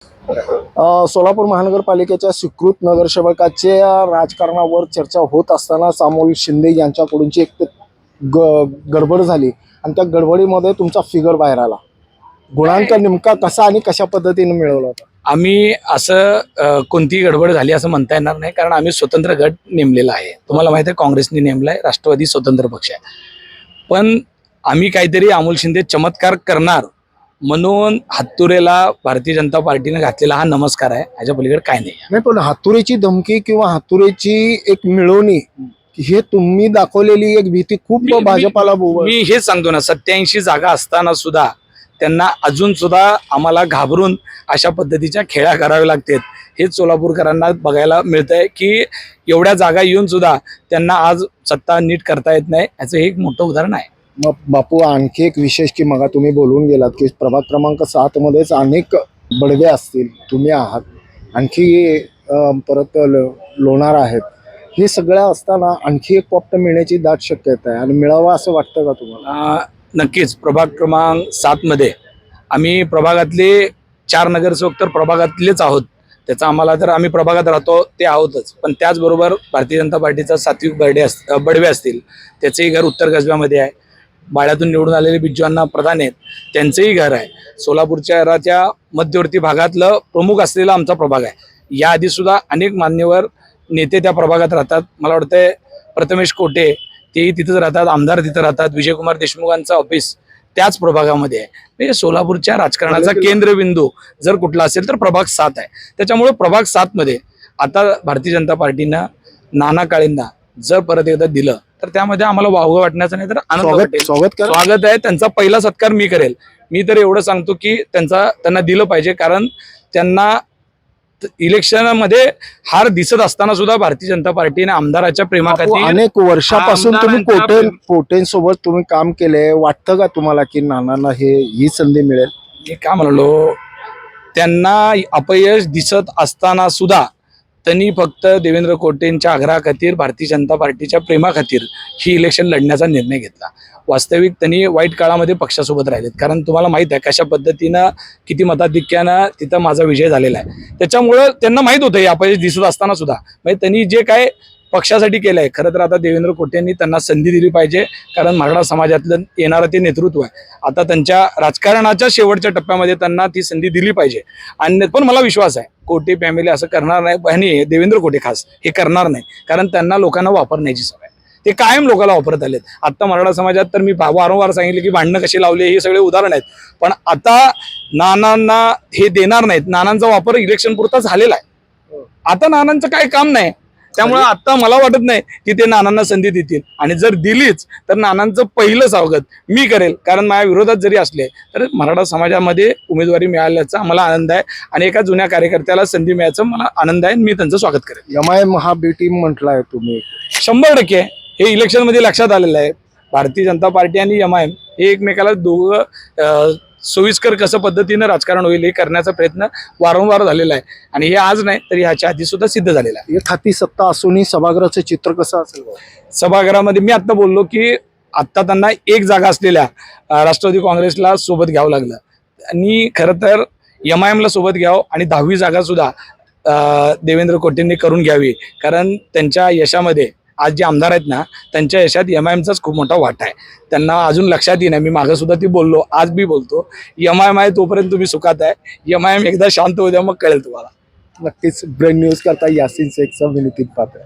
सोलापूर महानगरपालिकेच्या स्वीकृत नगरसेवकाचे राजकारणावर चर्चा होत असतानाच अमोल शिंदे यांच्याकडूनची एक गडबड झाली आणि त्या गडबडीमध्ये तुमचा फिगर बाहेर आला. गुणांक नेमका कसा आणि कशा पद्धतीने मिळवला होता? आम्ही असं कोणतीही गडबड झाली असं म्हणता येणार नाही, कारण आम्ही स्वतंत्र गट नेमलेला आहे. तुम्हाला माहिती आहे, काँग्रेसने नेमलाय, राष्ट्रवादी स्वतंत्र पक्ष आहे. पण आम्ही काहीतरी अमोल शिंदे चमत्कार करणार म्हणून हातुरेला भारतीय जनता पार्टीने घातलेला हा नमस्कार आहे, ह्याच्या पलीकडे काय नाही. पण हातुरेची धमकी किंवा हातुरेची एक मिळवणी हे तुम्ही दाखवलेली एक भीती खूप भाजपाला मी हेच सांगतो ना, 87 जागा असताना सुद्धा त्यांना अजून सुद्धा आम्हाला घाबरून अशा पद्धतीच्या खेळ्या कराव्या लागतात. हेच सोलापूरकरांना बघायला मिळतंय की एवढ्या जागा येऊन सुद्धा त्यांना आज सत्ता नीट करता येत नाही, याचं हे एक मोठं उदाहरण आहे. मग बापू, आणखी एक विशेष की मग तुम्ही बोलून गेलात की प्रभाग क्रमांक 7 मध्येच अनेक बडवे असतील, तुम्ही आहात, आणखी परत लोणार आहेत. हे सगळं असताना आणखी एक पॉप्ट मिळण्याची दाट शक्यता आहे आणि मिळावा असं वाटतं का तुम्हाला? नक्कीच. प्रभाग क्रमांक 7 मध्ये आम्ही प्रभागातले 4 नगरसेवक तर प्रभागातलेच आहोत. त्याचा आम्हाला, तर आम्ही प्रभागात राहतो ते आहोतच, पण त्याचबरोबर भारतीय जनता पार्टीचा सात्विक बडवे असतील, त्याचेही घर उत्तर कसब्यामध्ये आहे. बाळ्यातून निवडून आलेले बिज्जू प्रधान आहेत, त्यांचंही घर आहे. सोलापूर शहराच्या मध्यवर्ती भागातलं प्रमुख असलेला आमचा प्रभाग आहे. याआधी सुद्धा अनेक मान्यवर नेते त्या प्रभागात राहतात. मला वाटतंय प्रथमेश कोटे तेही तिथंच राहतात, आमदार तिथं राहतात. विजयकुमार देशमुखांचं ऑफिस त्याच प्रभागामध्ये आहे. म्हणजे सोलापूरच्या राजकारणाचा केंद्रबिंदू जर कुठला असेल तर प्रभाग 7 आहे. त्याच्यामुळे प्रभाग 7 मध्ये आता भारतीय जनता पार्टीनं नाना काळेंना जर परत एकदा दिलं तर त्यामध्ये आम्हाला वावगं वाटण्याचं नाही तर आनंद वाटेल. स्वागत आहे. त्यांचा पहिला सत्कार मी करेल. मी तर एवढं सांगतो की त्यांना दिलं पाहिजे, कारण त्यांना इलेक्शनमध्ये हार दिसत असताना सुद्धा भारतीय जनता पार्टीने आमदाराच्या प्रेमाखाती अनेक वर्षापासून तुम्ही कोटेंसोबत तुम्ही काम केले. वाटतं का तुम्हाला की नानांना ही संधी मिळेल? मी काय म्हणालो, त्यांना अपयश दिसत असताना सुद्धा त्यांनी फक्त देवेंद्र कोटेंच्या आग्रहाखातीर, भारतीय जनता पार्टीच्या प्रेमाखातीर ही इलेक्शन लढण्याचा निर्णय घेतला. वास्तविक त्यांनी वाईट काळामध्ये पक्षासोबत राहिलेत, कारण तुम्हाला माहित आहे कशा पद्धतीनं, किती मताधिक्यानं तिथं माझा विजय झालेला आहे. त्याच्यामुळं त्यांना माहित होतं हे अपयश दिसत असताना सुद्धा, म्हणजे त्यांनी जे काय पक्षासाठी केलंय, खरं तर आता देवेंद्र कोटेंनी त्यांना संधी दिली पाहिजे, कारण मराठा समाजातलं येणारं ते नेतृत्व आहे. आता त्यांच्या राजकारणाच्या शेवटच्या टप्प्यामध्ये त्यांना ती संधी दिली पाहिजे. आणि पण मला विश्वास आहे कोटे फॅमिली असं करणार नाही, आणि देवेंद्र कोटे खास हे करणार नाही, कारण त्यांना लोकांना वापरण्याची सवय आहे. ते कायम लोकांना वापरत आलेत. आता मराठा समाजात तर मी वारंवार सांगितले की भांडणं कशी लावले हे सगळे उदाहरण आहेत. पण आता नानांना हे देणार नाहीत. नानांचा वापर इलेक्शन पुरता झालेला आहे. आता नानांचं काही काम नाही. त्यामुळे आता मला वाटत नाही की ते नानांना संधी देतील, आणि जर दिलीच तर नानांचं पहिलं स्वागत मी करेल, कारण माझ्या विरोधात जरी असले तर मराठा समाजामध्ये उमेदवारी मिळाल्याचा मला आनंद आहे, आणि एका जुन्या कार्यकर्त्याला संधी मिळायचा मला आनंद आहे. मी त्यांचं स्वागत करेल. एमआयएम हा बी टीम म्हटलाय तुम्ही, 100% हे इलेक्शन मध्ये लक्षात आलेलं आहे. भारतीय जनता पार्टी आणि एमआयएम हे एकमेकाला दोघं सोयीस्कर कसं पद्धतीनं राजकारण होईल हे करण्याचा प्रयत्न वारंवार झालेला आहे, आणि हे आज नाही तर ह्याच्या आधी सुद्धा सिद्ध झालेला आहे. एक हाती सत्ता असूनही सभागृहाचं चित्र कसं असेल? सभागृहामध्ये मी आता बोललो की आता त्यांना एक जागा असलेल्या राष्ट्रवादी काँग्रेसला सोबत घ्यावं लागलं, आणि खरं तर एमआयएमला सोबत घ्यावं, आणि 10वी जागा सुद्धा देवेंद्र कोटेंनी करून घ्यावी, कारण त्यांच्या यशामध्ये आज जे आमदार आहेत ना, त्यांच्या यशात एमआयएमचाच खूप मोठा वाटा आहे. त्यांना अजून लक्षात येईना. मी मागं सुद्धा ती बोललो, आज बी बोलतो, एमआयएम आहे तोपर्यंत तुम्ही सुखात आहे. एमआयएम एकदा शांत होऊ द्या, मग कळेल तुम्हाला. नक्कीच. ब्रेन न्यूज करता यासिन शेखचा विनंती पाहतोय.